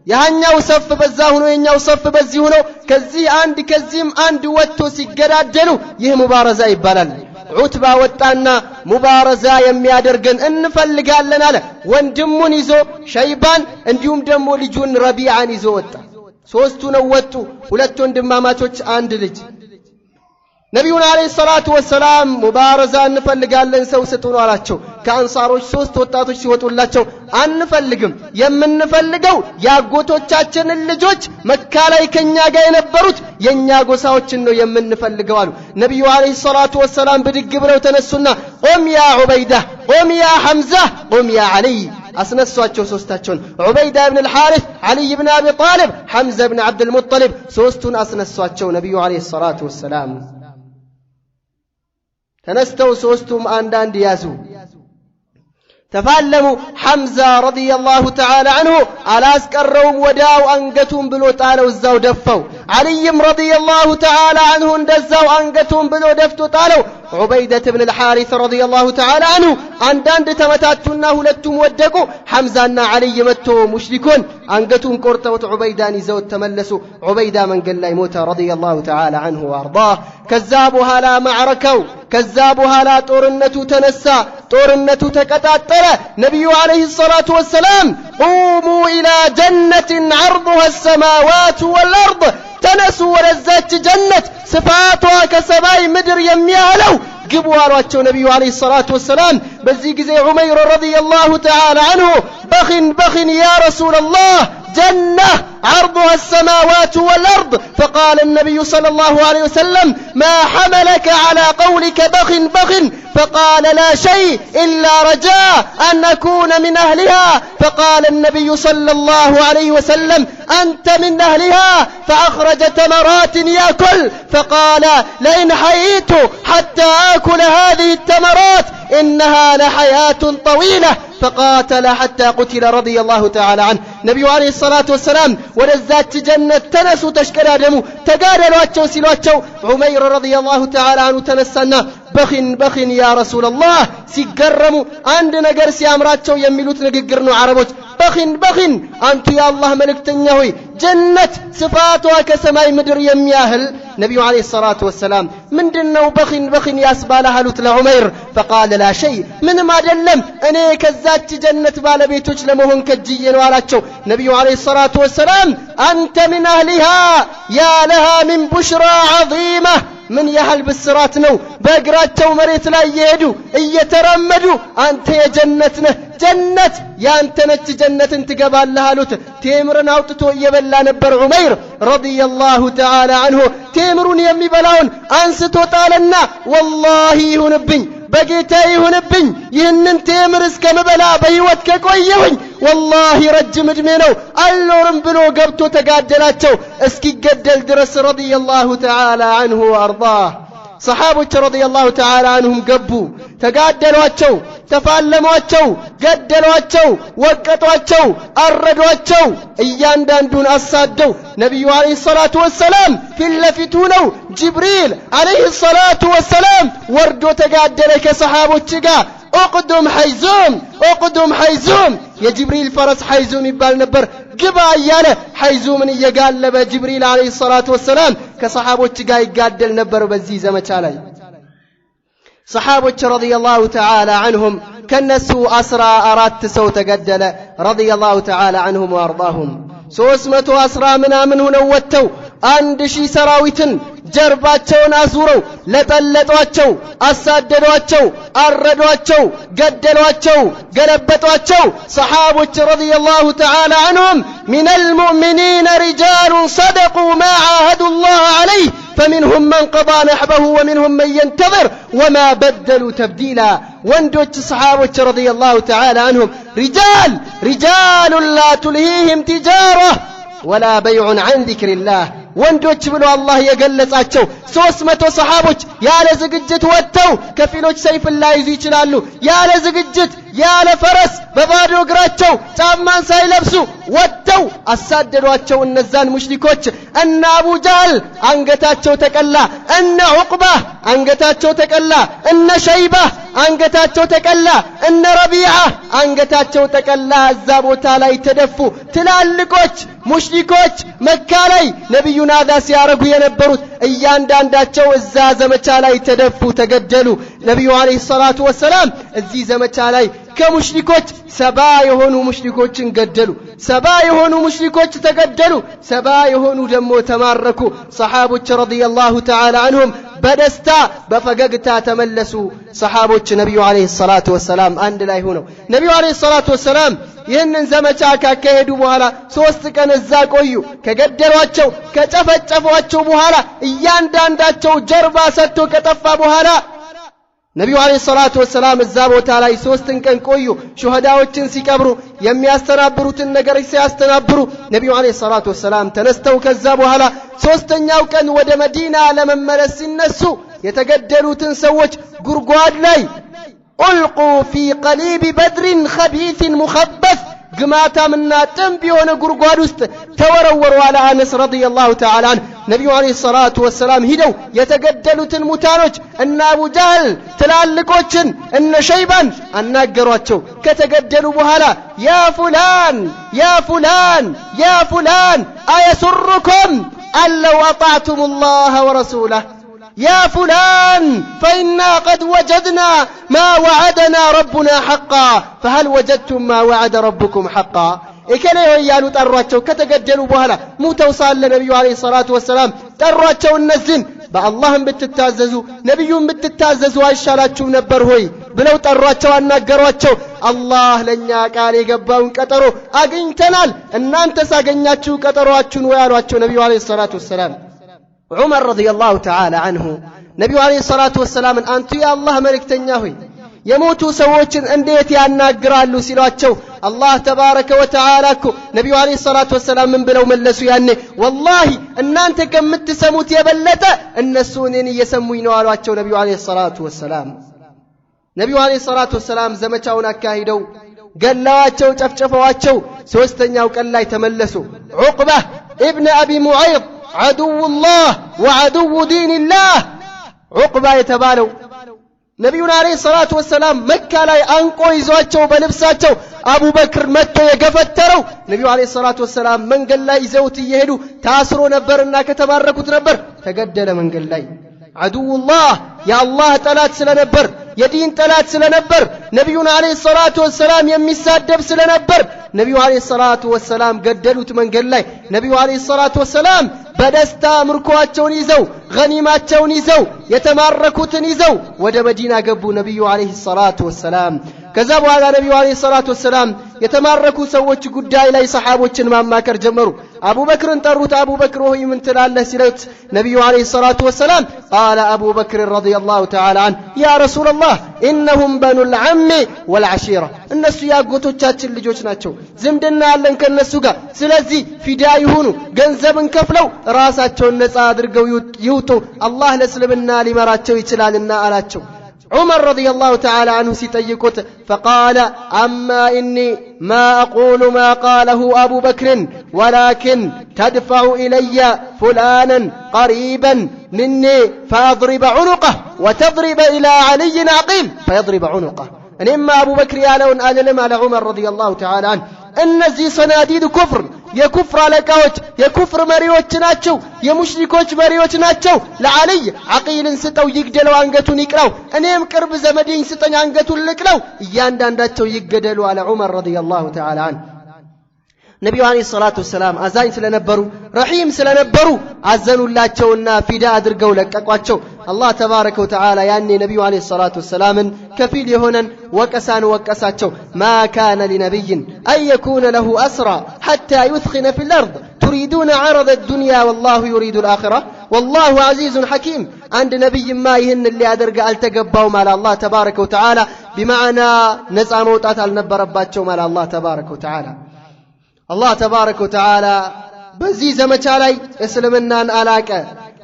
ያኛው ሰፍ በዛ ሆኖ የኛው ሰፍ በዚህ ሆኖ ከዚህ አንድ ከዚህም አንድ ወጥቶ ሲገዳደሉ ይህ ሙባረዛ ይባላል። ዑትባ ወጣና ሙባረዛ የሚያደርገን እንፈልጋለን አለ። ወንድሙን ይዞ ሸይባን እንዲሁም ደግሞ ልጁን ረቢዓን ይዞ ወጣ። ሶስቱ ነው ወጡ። ሁለት ወንድማማቾች አንድ ልጅ። ነቢዩን አለይሂ ሰላቱ ወሰላም ሙባረዛ እንፈልጋለን ሰው ስጡን አላቸው። ከአንሳሮች ሶስት ወጣቶች ሲወጡላቸው አንፈልግም፣ የምንፈልገው ያጎቶቻችንን ልጆች መካ ላይ ከኛ ጋር የነበሩት የኛ ጎሳዎችን ነው የምንፈልገው አሉ። ነቢዩ አለይሂ ሰላቱ ወሰላም ብድግ ብለው ተነሱና ቁም ያ ዑበይዳ፣ ቁም ያ ሐምዛ፣ ቁም ያ ዓሊ አስነሷቸው ሶስታቸውን። ዑበይዳ ብን አልሐሪስ፣ ዓሊ ብን አቢ ጣሊብ፣ ሐምዛ ብን ዓብዱል ሙጠሊብ ሶስቱን አስነሷቸው ነቢዩ አለይሂ ሰላቱ ወሰላም። ተነስተው ሶስቱም አንዳንድ ያዙ፣ ተፋለሙ። ሐምዛ ረዲየላሁ ተዓላ አንሁ አላስቀረውም፣ ወዳው አንገቱን ብሎ ጣለው፣ እዛው ደፋው። ዓሊይም ረዲየላሁ ተዓላ አንሁ እንደዛው አንገቱን ብሎ ደፍቶ ጣለው። ዑበይደት ብን አልሐሪስ ረዲየላሁ ተዓላ አንሁ አንዳንድ ተመታቱና ሁለቱም ወደቁ። ሐምዛና ዓሊይ መጥቶ ሙሽሪኩን አንገቱን ቆርጠውት ዑበይዳን ይዘውት ተመለሱ። ዑበይዳ መንገድ ላይ ሞተ ረዲየላሁ ተዓላ አንሁ ወአርዳህ። ከዛ በኋላ ማዕረካው፣ ከዛ በኋላ ጦርነቱ ተነሳ፣ ጦርነቱ ተቀጣጠለ። ነቢዩ አለይሂ ሰላቱ ወሰላም ቁሙ ኢላ ጀነትን ዐርዱሃ አሰማዋቱ ወልአርድ፣ ተነሱ ወደዛች ጀነት ስፋቷ ከሰማይ ምድር የሚያህለው ግቡ አሏቸው ነቢዩ አለይሂ ሰላቱ ወሰላም። በዚህ ጊዜ ዑመይር ረዲየላሁ ተዓላ አንሁ በኺን ያ ረሱለላህ جنة عرضها السماوات والأرض. فقال النبي صلى الله عليه وسلم ما حملك على قولك بخ فقال لا شيء إلا رجاء أن أكون من أهلها. فقال النبي صلى الله عليه وسلم أنت من أهلها، فأخرج تمرات يأكل، فقال لئن حييت حتى آكل هذه التمرات إنها لحياة طويلة. فقاتل حتى قتل رضي الله تعالى عنه. نبي عليه الصلاة والسلام ولذات جنة تنسوا تشكرا دمو تقالوا أتشو سلوا أتشو. عمير رضي الله تعالى عنه تنسنا بخ يا رسول الله سيقرموا عندنا قرسي أمراتشو يميلوت نقرنوا عربوت بخ أنت يا الله ملك تنيهوي جنة صفاتها كسماء مدر يمياهل. نبي عليه الصلاة والسلام من دنو بخ ياسبالها لت لعمير. فقال لا شيء من ما دلم أنا كزات جنة بالبيتوش لمهن كجيين وعلاتشو. نبي عليه الصلاة والسلام أنت من أهلها يا لها من بشرى عظيمة. من يهل بالسرات نو بقراتشو مريت لا يهدو ايترمدو أنت يا جنتنا جنة يا أنت نت جنة تقبال لها لت. تيمرن أوتتو يبلا نبر عمير رضي الله تعالى عنه تيمرون يمي بلاون أنستو تعالنا والله يهنبين بقيتا يهنبين يهنن تيمر اسكمبلا بيوت كويهن والله رجم ادمينو اللورن بلو قبتو تقادلاتشو اسكي قدل درس رضي الله تعالى عنه وارضاه. صحابة رضي الله تعالى عنهم قبوا تقادلواتشو تفعلمواتشو قدلواتشو وقتواتشو أردواتشو ايان داندون أصادو. نبي عليه الصلاة والسلام في اللفتونو جبريل عليه الصلاة والسلام وردو تقادلك صحابة اقدم حيزوم يا جبريل فرس حيزوم يبال نبر قبا اياله حيزوم يقال لبا جبريل عليه الصلاة والسلام كصحابة يقادل نبر بزي زمتالاي. صحابة رضي الله تعالى عنهم كنسوا أسرى أرات سو تقدل رضي الله تعالى عنهم وأرضاهم. سوسمة أسرى من هنا وتو عندشي سراويتن ጀርባቸውን አዙረው ለጠለጧቸው፣ አሳደዷቸው፣ አረዷቸው፣ ገደሏቸው፣ ገለበጧቸው። ሰሃቦች ረዲየላሁ ተዓላ عنهم من المؤمنين رجال صدقوا ما عاهدوا الله عليه فمنهم من قضى نحبه ومنهم من ينتظر وما بدلوا تبديلا. ወንዶች ሰሃቦች ረዲየላሁ ተዓላ عنهم رجال لا تلهيهم تجارة ولا بيع عن ذكر الله. ወንዶች ብሎ አላህ የገለጻቸው 300 ሰሃቦች ያለ ዝግጅት ወጥተው ከፊሎች ሰይፍ ላይ ይዙ ይችላሉ። ያለ ዝግጅት ያለ ፈረስ በባዶ እግራቸው ጫማን ሳይለብሱ ወጥተው አሳደዷቸው እነዛን ሙሽሪኮች። እነ አቡ ጀህል አንገታቸው ተቀላ፣ እነ ዑቅባ አንገታቸው ተቀላ፣ እነ ሸይባ አንገታቸው ተቀላ፣ እነ ረቢዓ አንገታቸው ተቀላ። እዛ ቦታ ላይ ተደፉ። ትላልቆች ሙሽሪኮች መካ ላይ ነብዩን አዛ ሲያረጉ የነበሩት እያንዳንዳቸው እዛ ዘመቻ ላይ ተደፉ፣ ተገደሉ። ነብዩ አለይሂ ሰላቱ ወሰላም እዚህ ዘመቻ ላይ ከሙሽሪኮች 70 የሆኑ ሙሽሪኮችን ገደሉ። 70 የሆኑ ሙሽሪኮች ተገደሉ። 70 የሆኑ ደግሞ ተማረኩ። ሰሃቦች ረዲየላሁ ተዓላ عنهم በደስታ በፈገግታ ተመለሱ። ሰሃቦች ነብዩ አለይሂ ሰላቱ ወሰላም አንድ ላይ ሆነው ነብዩ አለይሂ ሰላቱ ወሰላም ይህንን ዘመቻ ካካሄዱ በኋላ 3 ቀን እዛ ቆዩ። ከገደሏቸው ከጨፈጨፏቸው በኋላ እያንዳንዳቸው ጀርባ ሰጥቶ ከጠፋ በኋላ ነብዩ አለይሂ ሰላቱ ወሰላም እዛ ቦታ ላይ 3 ቀን ቆዩ። ሹሃዳዎችን ሲቀብሩ የሚያስተናብሩትን ነገር ሲያስተናብሩ ነብዩ አለይሂ ሰላቱ ወሰላም ተነስተው ከዛ በኋላ 3ኛው ቀን ወደ መዲና ለመመለስ ሲነሱ የተገደሉትን ሰዎች ጉርጓድ ላይ ኡልቁ ፊ ቀሊብ በድሪን ኸቢትን ሙኸበስ ግማታምና ጥንብ የሆነ ጉርጓድ ውስጥ ተወረወሩ። አለ አነስ ረዲየላሁ ተዓላ ዐንሁ ነብዩ አለይሂ ሰላቱ ወሰላም ሂደው የተገደሉትን ሙታኖች እነ አቡ ጀህል ትላልቆችን እነ ሸይባን አናገሯቸው። ከተገደሉ በኋላ ያ ፉላን ያ ፉላን ያ ፉላን አየሱሩኩም አለው አጣዕቱሙላህ ወረሱለህ يا فلان فإنا قد وجدنا ما وعدنا ربنا حقا فهل وجدتم ما وعد ربكم حقا إكلي ويالو ترواتشو كتقدلوا بوهلا موتو صال لنبي عليه الصلاة والسلام ترواتشو النزن በአላህም ብትታዘዙ ነብዩም ብትታዘዙ አይሻላችሁ ነበር ሆይ ብለው ጠሯቸው፣ አናገሯቸው። አላህ ለኛ ቃል የገባውን ቀጠሮ አግኝተናል፣ እናንተስ አገኛችሁ ቀጠሮአችሁን ወይ አሏቸው ነብዩ አለይሂ ሰላቱ ወሰላም። ዑመር ረዲየላሁ ተዓላ ዐንሁ ነብዩ አለይሂ ሰላቱ ወሰላም አንቱ የአላህ መልእክተኛ ሆይ የሞቱ ሰዎችን እንዴት ያናግራሉ ሲሏቸው አላህ ተባረከ ወተዓላ እኮ ነብዩ አለይሂ ሰላቱ ወሰላም ምን ብለው መለሱ? ያኔ ወላሂ እናንተ ከምትሰሙት የበለጠ እነሱ እኔን እየሰሙኝ ነው አሏቸው ነብዩ አለይሂ ሰላቱ ወሰላም። ነብዩ አለይሂ ሰላቱ ወሰላም ዘመቻውን አካሂደው ገላዋቸው፣ ጨፍጨፈዋቸው። 3ኛው ቀን ላይ ተመለሱ። ዑቅባ ኢብኑ አቢ ሙዐይጥ ዐዱውላህ ወዐዱው ዲንላህ ዑቅባ የተባለው ነብዩን አለይሂ ሰላቱ ወሰላም መካ ላይ አንቆ ይዟቸው በልብሳቸው አቡበክር መጥቶ የገፈተረው ነብዩ አለይሂ ሰላቱ ወሰላም መንገድ ላይ ይዘውት እየሄዱ ታስሮ ነበርና ከተባረኩት ነበር። ተገደለ መንገድ ላይ። ዐዱውላህ የአላህ ጠላት ስለነበር የዲን ጠላት ስለነበር ነብዩን አለይሂ ሰላቱ ወሰላም የሚሳደብ ስለነበር ነብዩ አለይሂ ሰላቱ ወሰላም ገደሉት መንገድ ላይ። ነብዩ አለይሂ ሰላቱ ወሰላም በደስታ ምርኮአቸውን ይዘው ገኒማቸውን ይዘው የተማረኩትን ይዘው ወደ መዲና ገቡ ነብዩ አለይሂ ሰላቱ ወሰላም። ከዛ በኋላ ነብዩ አለይሂ ሰላቱ ወሰላም የተማረኩ ሰዎች ጉዳይ ላይ ሰሃቦችን ማማከር ጀመሩ። አቡበክርን ጠሩት። አቡበክር ሆይ ምን ትላለህ ሲሉት ነብዩ አለይሂ ሰላቱ ወሰላም ቃለ አቡበክር ረዲየላሁ ተዓላ ዐንሁ ያ ረሱላህ ኢነሁም በኑል ዐሚ ወልዐሺራ እነሱ ያጎቶቻችን ልጆች ናቸው፣ ዝምድና ያለን ከነሱ ጋር። ስለዚህ ፊዳ ይሁኑ፣ ገንዘብን ከፍለው ራሳቸውን ነፃ አድርገው ይውጡ፣ አላህ ለእስልምና ሊመራቸው ይችላልና አላቸው። عمر رضي الله تعالى عنه سيطيقت فقال أما إني ما أقول ما قاله أبو بكر ولكن تدفع إلي فلانا قريبا مني فأضرب عنقه وتضرب إلى علي عقيل فيضرب عنقه. إنما أبو بكر يالون ألم على عمر رضي الله تعالى عنه እነዚህ ሰናዲድ ኩፍር የኩፍር አለቃዎች የኩፍር መሪዎች ናቸው፣ የሙሽሪኮች መሪዎች ናቸው። ለዓልይ ዓቂልን ስጠው ይግደለው፣ አንገቱን ይቅራው፣ እኔም ቅርብ ዘመዴን ስጠኝ አንገቱን ልቅለው፣ እያንዳንዳቸው ይገደሉ አለ ዑመር ረዲየላሁ ተዓላ ዐንሁ። ነብዩ አለይሂ ሰላቱ ወሰላም አዛኝ ስለነበሩ ረሂም ስለነበሩ አዘኑላቸውና ፊዳ አድርገው ለቀቋቸው። አላህ ተባረከ ወተዓላ ያኔ ነብዩ አለይሂ ሰላቱ ወሰላምን ከፊል የሆነን ወቀሳን ወቀሳቸው። ማ ካነ ሊነቢይን አን የኩነ ለሁ አስራ ሐታ ዩስኺነ ፊል አርድ ቱሪዱነ ዐረደ ዱንያ ወላሁ ዩሪዱ አልአኺራ ወላሁ ዐዚዙን ሐኪም። አንድ ነብይማ ይህን ሊያደርግ አልተገባውም አለ አላህ ተባረከ ወተዓላ። ቢማዕና ነፃ መውጣት አልነበረባቸውም አለ አላህ ተባረከ ወተዓላ። አላህ ተባረከ ወተዓላ በዚህ ዘመቻ ላይ እስልምናን አላቀ።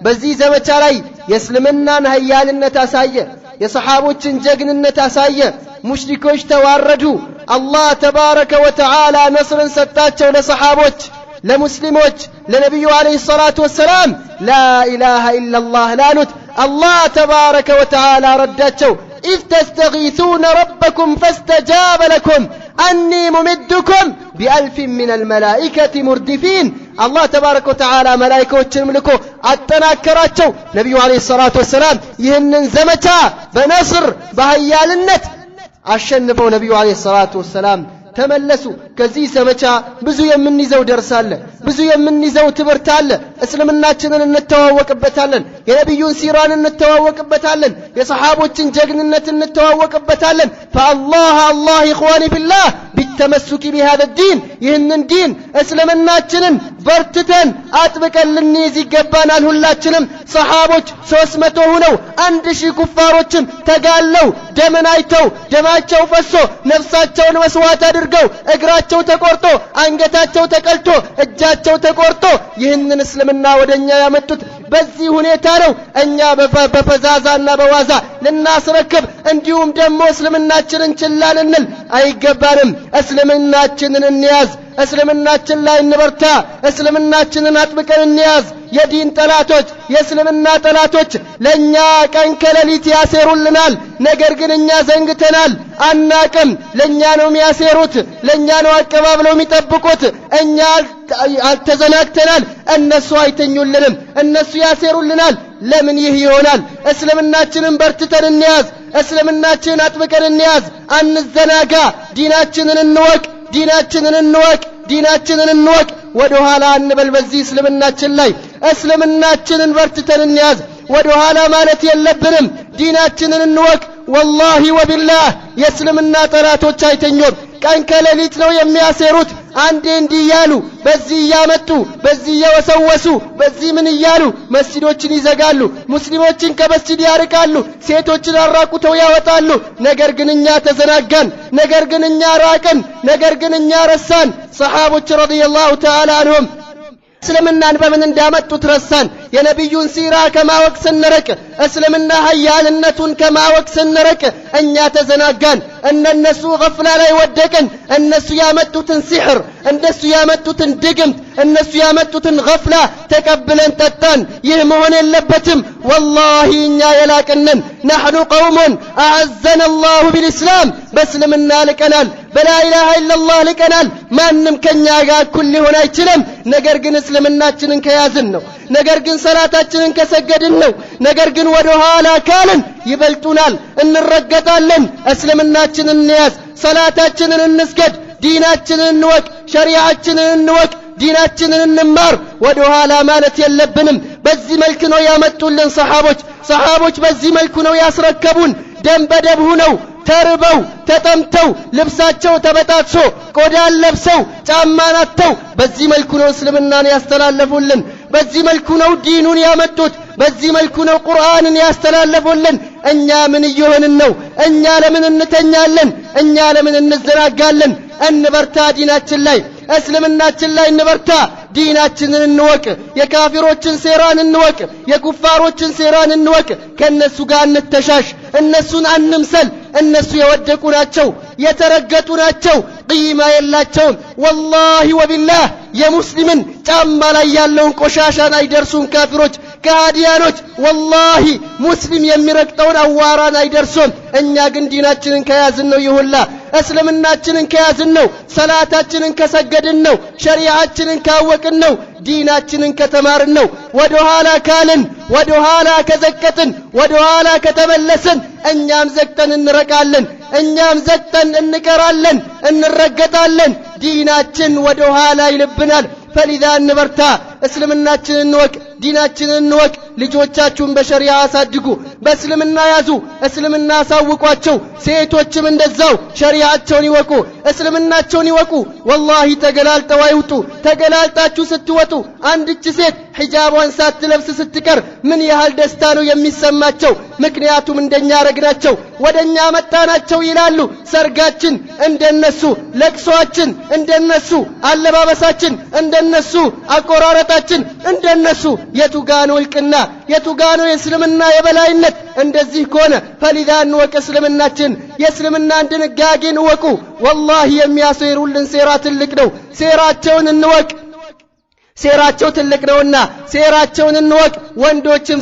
በዚህ ዘመቻ ላይ የእስልምናን ኃያልነት አሳየ፣ የሰሃቦችን ጀግንነት አሳየ። ሙሽሪኮች ተዋረዱ። አላህ ተባረከ ወተዓላ ነስርን ሰጣቸው ለሰሓቦች፣ ለሙስሊሞች፣ ለነቢዩ ዓለይሂ ሰላቱ ወሰላም ላኢላሃ ኢላላህ ላሉት አላህ ተባረከ ወተዓላ ረዳቸው። ኢዝ ተስተጊሱነ ረበኩም ፈስተጃበ ለኩም አኒ ሙሚድኩም ቢአልፊን ሚነል መላኢከቲ ሙርዲፊን። አላህ ተባረከ ወተዓላ መላኢካዎችንም ልኮ አጠናከራቸው። ነቢዩ ዓለይሂ ሰላቱ ወሰላም ይህንን ዘመቻ በነስር በኃያልነት አሸንፈው ነቢዩ ዓለይሂ ሰላቱ ወሰላም ተመለሱ። ከዚህ ዘመቻ ብዙ የምንይዘው ደርስ አለ፣ ብዙ የምንይዘው ትምህርት አለ። እስልምናችንን እንተዋወቅበታለን፣ የነቢዩን ሲራን እንተዋወቅበታለን፣ የሰሓቦችን ጀግንነት እንተዋወቅበታለን። ፈአላህ አላህ ኢኽዋኒ ፊላህ ቢተመሱኪ ቢሃዘ ዲን፣ ይህንን ዲን እስልምናችንን በርትተን አጥብቀን ልንይዝ ይገባናል። ሁላችንም ሰሓቦች 300 ሆነው 1000 ኩፋሮችን ተጋለው ደምን አይተው ደማቸው ፈሶ ነፍሳቸውን መስዋዕት አድርገው እግራቸው ተቆርጦ አንገታቸው ተቀልቶ እጃቸው ተቆርጦ ይህንን እስልምና ወደኛ ያመጡት በዚህ ሁኔታ ነው። እኛ በፈዛዛና በዋዛ ልናስረክብ እንዲሁም ደግሞ እስልምናችንን ችላ ልንል አይገባንም። እስልምናችንን እንያዝ፣ እስልምናችን ላይ እንበርታ፣ እስልምናችንን አጥብቀን እንያዝ። የዲን ጠላቶች የእስልምና ጠላቶች ለኛ ቀን ከሌሊት ያሴሩልናል። ነገር ግን እኛ ዘንግተናል፣ አናቅም። ለኛ ነው የሚያሴሩት፣ ለኛ ነው አቀባብለው የሚጠብቁት። እኛ አልተዘናግተናል፣ እነሱ አይተኙልንም፣ እነሱ ያሴሩልናል። ለምን ይህ ይሆናል? እስልምናችንን በርትተን እንያዝ፣ እስልምናችንን አጥብቀን እንያዝ፣ አንዘናጋ። ዲናችንን እንወቅ፣ ዲናችንን እንወቅ፣ ዲናችንን እንወቅ። ወደ ኋላ አንበል። በዚህ እስልምናችን ላይ እስልምናችንን በርትተን እንያዝ። ወደ ኋላ ማለት የለብንም። ዲናችንን እንወቅ። ወላሂ ወቢላህ የእስልምና ጠላቶች አይተኙም። ቀን ከሌሊት ነው የሚያሴሩት። አንዴ እንዲህ እያሉ በዚህ እያመጡ በዚህ እየወሰወሱ በዚህ ምን እያሉ መስጂዶችን ይዘጋሉ፣ ሙስሊሞችን ከመስጂድ ያርቃሉ፣ ሴቶችን አራቁተው ያወጣሉ። ነገር ግን እኛ ተዘናጋን፣ ነገር ግን እኛ ራቅን፣ ነገር ግን እኛ ረሳን። ሰሓቦች ረዲየላሁ ተዓላ አንሁም እስልምናን በምን እንዳመጡት ረሳን። የነቢዩን ሲራ ከማወቅ ስንርቅ፣ እስልምና ኃያልነቱን ከማወቅ ስንርቅ እኛ ተዘናጋን። እነሱ ገፍላ ላይ ወደቅን። እነሱ ያመጡትን ሲሕር፣ እነሱ ያመጡትን ድግምት፣ እነሱ ያመጡትን ገፍላ ተቀብለን ጠጣን። ይህ መሆን የለበትም። ወላሂ እኛ የላቅነን ነሕኑ ቀውሙን አዐዘነ አላሁ ቢልእስላም፣ በእስልምና ልቀናል፣ በላኢላሃ ኢለላህ ልቀናል። ማንም ከኛ ጋር እኩል ሊሆን አይችልም። ነገር ግን እስልምናችንን ከያዝን ነው። ነገር ግን ሰላታችንን ከሰገድን ነው። ነገር ግን ወደ ኋላ ካልን ይበልጡናል፣ እንረገጣለን። እስልምናችንን እንያዝ፣ ሰላታችንን እንስገድ፣ ዲናችንን እንወቅ፣ ሸሪዓችንን እንወቅ፣ ዲናችንን እንማር። ወደ ኋላ ማለት የለብንም። በዚህ መልክ ነው ያመጡልን ሰሓቦች በዚህ መልኩ ነው ያስረከቡን። ደም በደም ሆነው ተርበው ተጠምተው ልብሳቸው ተበጣጥሶ ቆዳን ለብሰው ጫማን አጥተው በዚህ መልኩ ነው እስልምናን ያስተላለፉልን። በዚህ መልኩ ነው ዲኑን ያመጡት። በዚህ መልኩ ነው ቁርአንን ያስተላለፉልን። እኛ ምን እየሆንን ነው? እኛ ለምን እንተኛለን? እኛ ለምን እንዘናጋለን? እንበርታ፣ ዲናችን ላይ እስልምናችን ላይ እንበርታ። ዲናችንን እንወቅ። የካፊሮችን ሴራን እንወቅ። የኩፋሮችን ሴራን እንወቅ። ከነሱ ጋር እንተሻሽ፣ እነሱን አንምሰል። እነሱ የወደቁ ናቸው፣ የተረገጡ ናቸው፣ ቂማ የላቸውም። ወላሂ ወቢላህ የሙስሊምን ጫማ ላይ ያለውን ቆሻሻን አይደርሱም ካፊሮች ከሃዲያኖች። ወላሂ ሙስሊም የሚረግጠውን አዋራን አይደርሱም። እኛ ግን ዲናችንን ከያዝን ነው ይሁላ፣ እስልምናችንን ከያዝን ነው፣ ሰላታችንን ከሰገድን ነው፣ ሸሪዓችንን ካወቅን ነው፣ ዲናችንን ከተማርን ነው። ወደ ኋላ ካልን፣ ወደ ኋላ ከዘቀጥን፣ ወደ ኋላ ከተመለስን እኛም ዘቅጠን እንረቃለን፣ እኛም ዘቅጠን እንቀራለን፣ እንረገጣለን። ዲናችን ወደ ኋላ ይልብናል። ፈሊዛ እንበርታ፣ እስልምናችንን እንወቅ፣ ዲናችንን እንወቅ። ልጆቻችሁን በሸሪዓ አሳድጉ፣ በእስልምና ያዙ፣ እስልምና አሳውቋቸው። ሴቶችም እንደዛው ሸሪዓቸውን ይወቁ፣ እስልምናቸውን ይወቁ። ወላሂ ተገላልጠው አይውጡ። ተገላልጣችሁ ስትወጡ አንድች ሴት ሒጃቧን ሳትለብስ ስትቀር ምን ያህል ደስታ ነው የሚሰማቸው? ምክንያቱም እንደኛ ረግናቸው ወደኛ መጣናቸው ይላሉ። ሰርጋችን እንደነሱ፣ ለቅሶአችን እንደነሱ፣ አለባበሳችን እንደነሱ፣ አቆራረጣችን እንደነሱ። የቱጋ ነው እልቅና? የቱጋ ነው የእስልምና የበላይነት? ማለት እንደዚህ ከሆነ ፈሊዛ እንወቅ እስልምናችን የእስልምናን ድንጋጌን እወቁ። ወላሂ የሚያሴሩልን ሴራ ትልቅ ነው። ሴራቸውን እንወቅ። ሴራቸው ትልቅ ነውና ሴራቸውን እንወቅ። ወንዶችም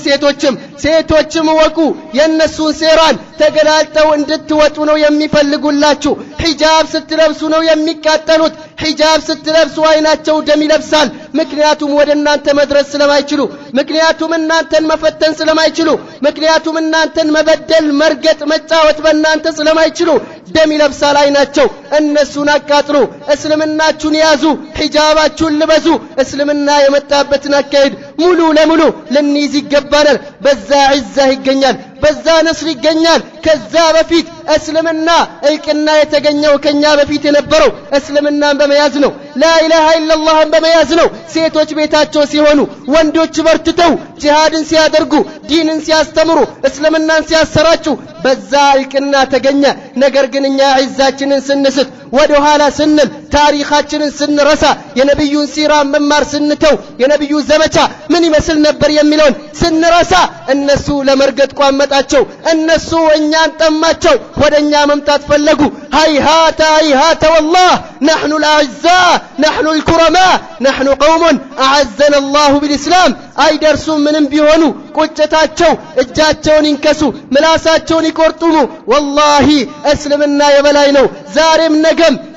ሴቶችም ወቁ። የነሱን ሴራን ተገላልጠው እንድትወጡ ነው የሚፈልጉላችሁ። ሒጃብ ስትለብሱ ነው የሚቃጠሉት። ሒጃብ ስትለብሱ አይናቸው ደም ይለብሳል። ምክንያቱም ወደ እናንተ መድረስ ስለማይችሉ፣ ምክንያቱም እናንተን መፈተን ስለማይችሉ፣ ምክንያቱም እናንተን መበደል፣ መርገጥ፣ መጫወት በእናንተ ስለማይችሉ ደም ይለብሳል አይናቸው። እነሱን አቃጥሉ። እስልምናችሁን ያዙ። ሒጃባችሁን ልበሱ። እስልምና የመጣበትን አካሄድ ሙሉ ለሙሉ ልንይዝ ይገባናል። በዛ ዒዛ ይገኛል፣ በዛ ነስር ይገኛል። ከዛ በፊት እስልምና እልቅና የተገኘው ከኛ በፊት የነበረው እስልምናን በመያዝ ነው። ላኢላሃ ኢላላህን በመያዝ ነው። ሴቶች ቤታቸው ሲሆኑ ወንዶች በርትተው ጂሃድን ሲያደርጉ ዲንን ሲያስተምሩ እስልምናን ሲያሰራጩ በዛ እልቅና ተገኘ። ነገር ግን እኛ ዒዛችንን ስንስት ወደ ኋላ ስንል ታሪካችንን ስንረሳ የነብዩን ሲራ መማር ስንተው የነብዩ ዘመቻ ምን ይመስል ነበር የሚለውን ስንረሳ እነሱ ለመርገጥ ቋመጣቸው። እነሱ እኛን ጠማቸው። ወደኛ መምጣት ፈለጉ። ሃይሃተ ወላህ نحن الأعزاء نحن الكرماء نحن قوم أعزنا الله بالإسلام አይደርሱም። ምንም ቢሆኑ ቁጭታቸው እጃቸውን ይንከሱ፣ ምላሳቸውን ይቆርጡሙ። ወላሂ እስልምና የበላይ ነው።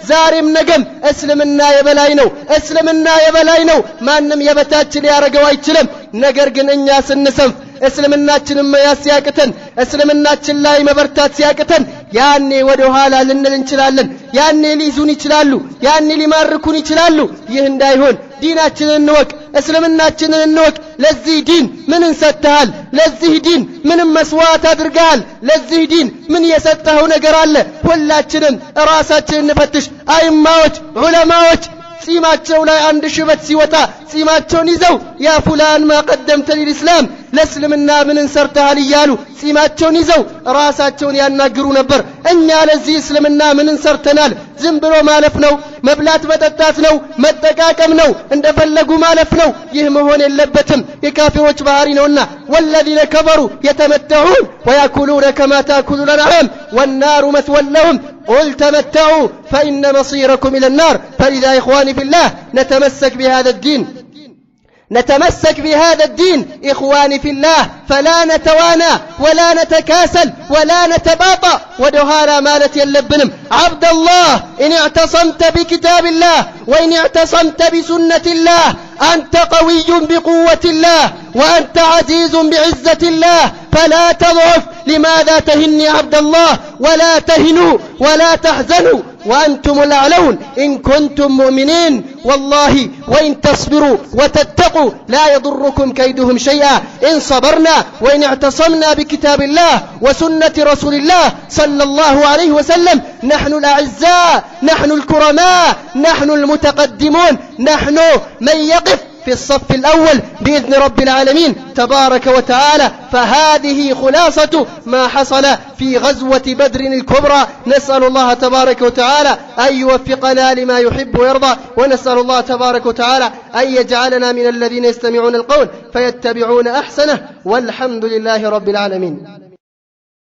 ዛሬም ነገም እስልምና የበላይ ነው። እስልምና የበላይ ነው። ማንም የበታች ሊያረገው አይችልም። ነገር ግን እኛ ስንሰንፍ እስልምናችንን መያዝ ሲያቅተን እስልምናችን ላይ መበርታት ሲያቅተን ያኔ ወደ ኋላ ልንል እንችላለን። ያኔ ሊይዙን ይችላሉ። ያኔ ሊማርኩን ይችላሉ። ይህ እንዳይሆን ዲናችንን እንወቅ፣ እስልምናችንን እንወቅ። ለዚህ ዲን ምን እንሰጥሃል? ለዚህ ዲን ምን መስዋዕት አድርገሃል? ለዚህ ዲን ምን የሰጠኸው ነገር አለ? ሁላችንም ራሳችንን እንፈትሽ። አይማዎች ዑለማዎች ጺማቸው ላይ አንድ ሽበት ሲወጣ ጺማቸውን ይዘው ያ ፉላን ማ ቀደምተ ሊልእስላም ለእስልምና ምን ሰርተሃል እያሉ ጺማቸውን ይዘው ራሳቸውን ያናግሩ ነበር። እኛ ለዚህ እስልምና ምን ሰርተናል? ዝም ብሎ ማለፍ ነው፣ መብላት መጠጣት ነው፣ መጠቃቀም ነው፣ እንደፈለጉ ማለፍ ነው። ይህ መሆን የለበትም። የካፊሮች ባህሪ ነውና ወለዚነ ከፈሩ የተመተዑን ወያኩሉነ ከማ ታኩሉ ልአንዓም ወናሩ መስወለሁም قل تمتعوا فإن مصيركم إلى النار. فلذا إخواني في الله نتمسك بهذا الدين إخواني في الله، فلا نتوانى ولا نتكاسل ولا نتباطأ. ودهانا مالت يلبنم عبد الله إن اعتصمت بكتاب الله وإن اعتصمت بسنة الله أنت قوي بقوة الله وأنت عزيز بعزة الله فلا تضعف. لماذا تهني عبد الله؟ ولا تهنوا ولا تحزنوا وأنتم الأعلون إن كنتم مؤمنين. والله وإن تصبروا وتتقوا لا يضركم كيدهم شيئا إن صبرنا وإن اعتصمنا بكتاب الله وسنة رسول الله صلى الله عليه وسلم. نحن الأعزاء، نحن الكرماء، نحن المتقدمون، نحن من يقف في الصف الأول بإذن رب العالمين تبارك وتعالى. فهذه خلاصة ما حصل في غزوة بدر الكبرى. نسأل الله تبارك وتعالى أن يوفقنا لما يحب ويرضى، ونسأل الله تبارك وتعالى أن يجعلنا من الذين يستمعون القول فيتبعون أحسنه، والحمد لله رب العالمين.